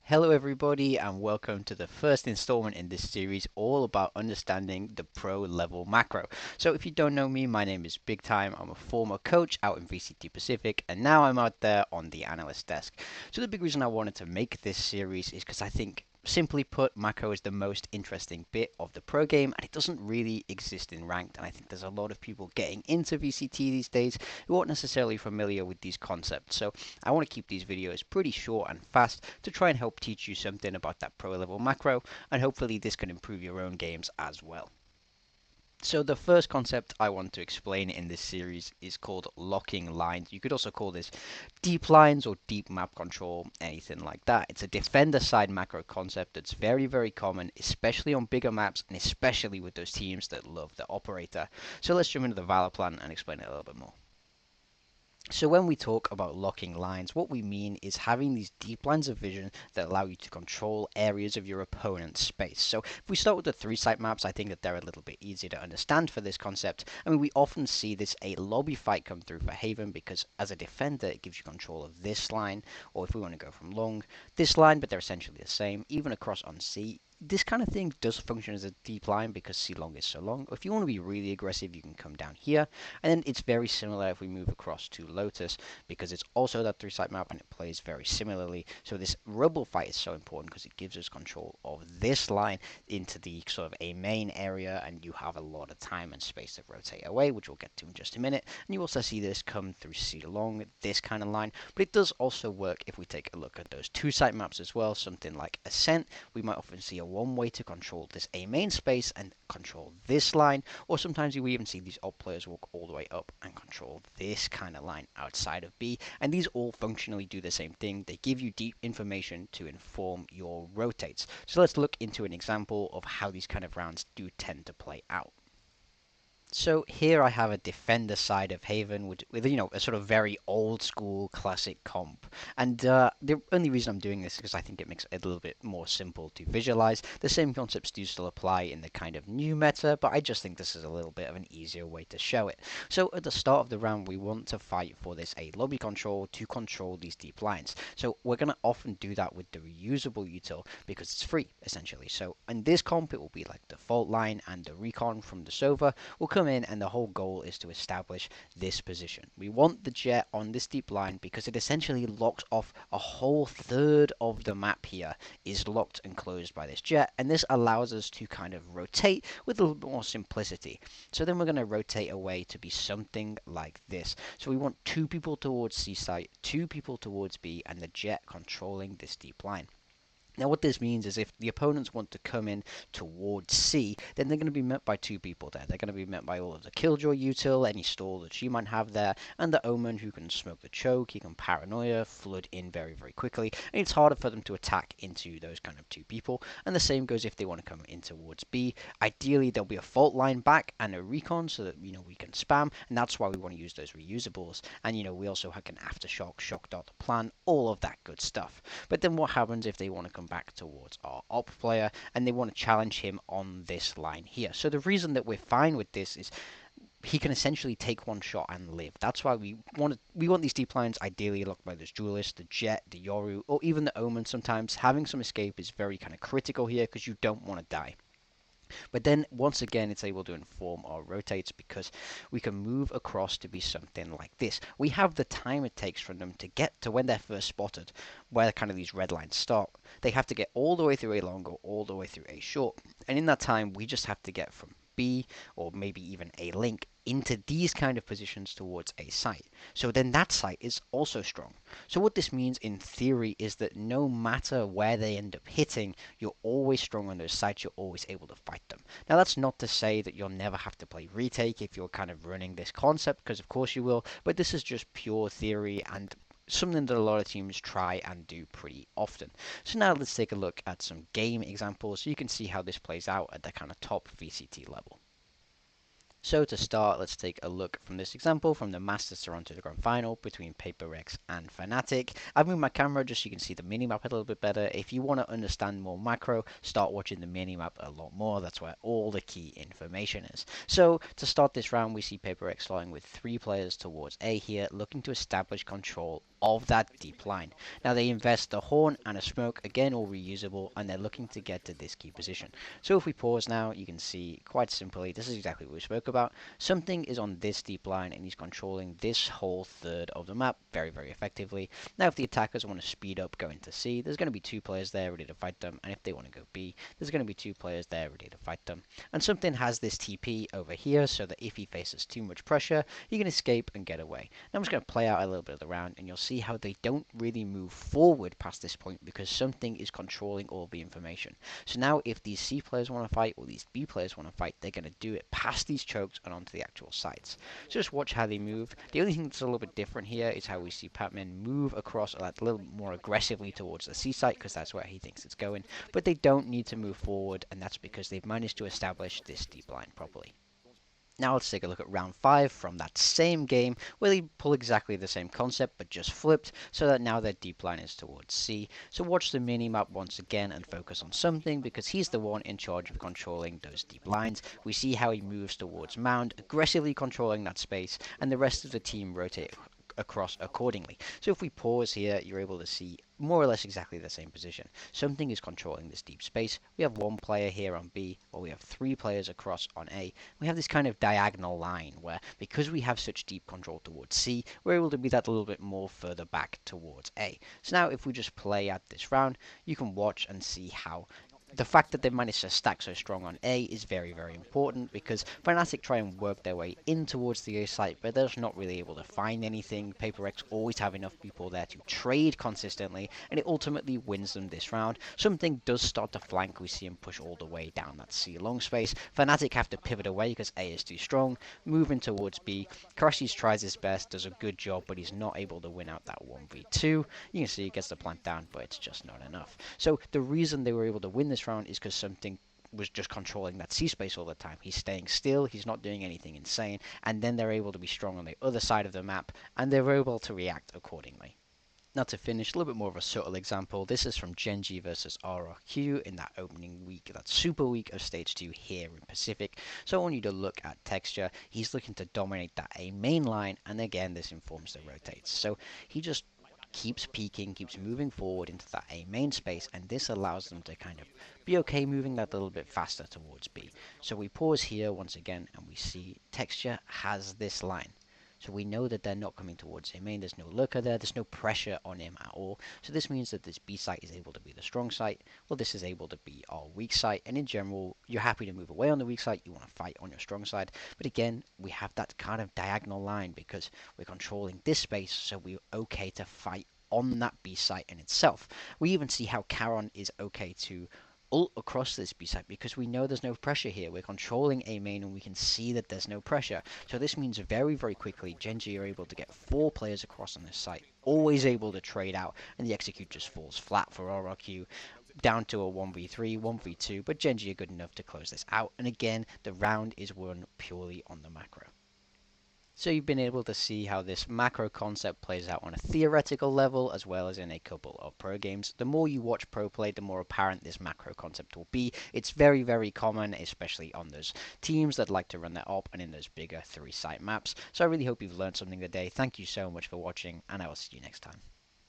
Hello, everybody, and welcome to the first installment in this series, all about understanding the pro level macro. So, if you don't know me, my name is Big Time. I'm a former coach out in VCT Pacific, and now I'm out there on the analyst desk. So, the big reason I wanted to make this series is because I think, simply put, macro is the most interesting bit of the pro game, and it doesn't really exist in ranked. And I think there's a lot of people getting into VCT these days who aren't necessarily familiar with these concepts. So, I want to keep these videos pretty short and fast to try and help teach you something about that pro level macro, and hopefully this can improve your own games as well. So the first concept I want to explain in this series is called locking lines. You could also call this deep lines or deep map control, anything like that. It's a defender side macro concept that's very, very common, especially on bigger maps and especially with those teams that love the operator. So let's jump into the Valor plan and explain it a little bit more. So when we talk about locking lines, what we mean is having these deep lines of vision that allow you to control areas of your opponent's space. So if we start with the three-site maps, I think that they're a little bit easier to understand for this concept. I mean, we often see this a lobby fight come through for Haven because as a defender, it gives you control of this line, or if we want to go from long, this line, but they're essentially the same. Even across on C, this kind of thing does function as a deep line because C long is so long. If you want to be really aggressive, you can come down here. And then it's very similar if we move across to Lotus because it's also that three-site map and it plays very similarly. So this rubble fight is so important because it gives us control of this line into the sort of a main area, and you have a lot of time and space to rotate away, which we'll get to in just a minute. And you also see this come through C long, this kind of line. But it does also work if we take a look at those two-site maps as well, something like Ascent. We might often see a one way to control this A main space and control this line, or sometimes we even see these op players walk all the way up and control this kind of line outside of B, and these all functionally do the same thing. They give you deep information to inform your rotates. So let's look into an example of how these kind of rounds do tend to play out. So here I have a defender side of Haven with a sort of very old school classic comp, and the only reason I'm doing this is because I think it makes it a little bit more simple to visualize. The same concepts do still apply in the kind of new meta, but I just think this is a little bit of an easier way to show it. So at the start of the round, we want to fight for this a lobby control to control these deep lines. So we're gonna often do that with the reusable util because it's free essentially. So in this comp, it will be like the fault line and the recon from the Sova will come in, and the whole goal is to establish this position. We want the jet on this deep line because it essentially locks off a whole third of the map here is locked and closed by this jet, and this allows us to kind of rotate with a little bit more simplicity. So then we're going to rotate away to be something like this. So we want two people towards C site, two people towards B, and the jet controlling this deep line. Now what this means is if the opponents want to come in towards C, then they're going to be met by two people there. They're going to be met by all of the Killjoy util, any stall that she might have there, and the Omen who can smoke the choke, he can paranoia, flood in very, very quickly, and it's harder for them to attack into those kind of two people. And the same goes if they want to come in towards B. Ideally, there'll be a fault line back and a recon so that, we can spam, and that's why we want to use those reusables. And, we also can aftershock, shock dart, plan, all of that good stuff. But then what happens if they want to come back towards our op player and they want to challenge him on this line here? So the reason that we're fine with this is he can essentially take one shot and live. That's why we want these deep lines ideally locked by this duelist, the jet, the Yoru, or even the Omen. Sometimes having some escape is very kind of critical here because you don't want to die. But then once again, it's able to inform our rotates because we can move across to be something like this. We have the time it takes for them to get to when they're first spotted, where kind of these red lines start. They have to get all the way through a long or all the way through a short. And in that time, we just have to get from B or maybe even a link into these kind of positions towards a site. So then that site is also strong. So what this means in theory is that no matter where they end up hitting, you're always strong on those sites, you're always able to fight them. Now that's not to say that you'll never have to play retake if you're kind of running this concept, because of course you will, but this is just pure theory and something that a lot of teams try and do pretty often. So now let's take a look at some game examples so you can see how this plays out at the kind of top VCT level. So to start, let's take a look from this example from the Masters Toronto Grand Final between PaperX and Fnatic. I've moved my camera just so you can see the minimap a little bit better. If you want to understand more macro, start watching the minimap a lot more. That's where all the key information is. So to start this round, we see PaperX starting with 3 players towards A here, looking to establish control of that deep line. Now they invest a horn and a smoke, again all reusable, and they're looking to get to this key position. So if we pause now, you can see quite simply, this is exactly what we spoke about. Something is on this deep line and he's controlling this whole third of the map very, very effectively. Now if the attackers want to speed up going to C, there's going to be 2 players there ready to fight them, and if they want to go B, there's going to be 2 players there ready to fight them. And something has this TP over here so that if he faces too much pressure, he can escape and get away. Now I'm just going to play out a little bit of the round and you'll see how they don't really move forward past this point because something is controlling all the information. So now if these C players want to fight or these B players want to fight, they're going to do it past these chokes and onto the actual sites. So just watch how they move. The only thing that's a little bit different here is how we see Patman move across a little more aggressively towards the C site because that's where he thinks it's going. But they don't need to move forward, and that's because they've managed to establish this deep line properly. Now let's take a look at round 5 from that same game where they pull exactly the same concept but just flipped so that now their deep line is towards C. So watch the minimap once again and focus on something because he's the one in charge of controlling those deep lines. We see how he moves towards Mound, aggressively controlling that space, and the rest of the team rotate across accordingly. So if we pause here, you're able to see more or less exactly the same position. Something is controlling this deep space. We have 1 player here on B, or we have 3 players across on A. We have this kind of diagonal line where, because we have such deep control towards C, we're able to be that a little bit more further back towards A. So now if we just play out this round, you can watch and see how the fact that they managed to stack so strong on A is very, very important because Fnatic try and work their way in towards the A site, but they're just not really able to find anything. PaperX always have enough people there to trade consistently, and it ultimately wins them this round. Something does start to flank. We see him push all the way down that C long space. Fnatic have to pivot away because A is too strong, moving towards B. Karashis tries his best, does a good job, but he's not able to win out that 1v2. You can see he gets the plant down, but it's just not enough. So the reason they were able to win this round is because something was just controlling that C space all the time. He's staying still, he's not doing anything insane, and then they're able to be strong on the other side of the map, and they're able to react accordingly. Now to finish, a little bit more of a subtle example. This is from Genji versus RRQ in that opening week, that super week of Stage 2 here in Pacific. So I want you to look at texture. He's looking to dominate that A main line, and again, this informs the rotates. So he just keeps peeking, keeps moving forward into that A main space, and this allows them to kind of be okay moving that a little bit faster towards B. So we pause here once again, and we see texture has this line. So we know that they're not coming towards A main, there's no lurker there, there's no pressure on him at all. So this means that this B site is able to be the strong site, well this is able to be our weak site, and in general, you're happy to move away on the weak side, you want to fight on your strong side. But again, we have that kind of diagonal line because we're controlling this space, so we're okay to fight on that B site in itself. We even see how Charon is okay to ult across this B site because we know there's no pressure here. We're controlling A main and we can see that there's no pressure. So this means very, very quickly Genji are able to get 4 players across on this site, always able to trade out, and the execute just falls flat for RRQ. Down to a 1v3, 1v2, but Genji are good enough to close this out, and again, the round is won purely on the macro. So you've been able to see how this macro concept plays out on a theoretical level as well as in a couple of pro games. The more you watch pro play, the more apparent this macro concept will be. It's very, very common, especially on those teams that like to run their op and in those bigger 3-site maps. So I really hope you've learned something today. Thank you so much for watching, and I will see you next time.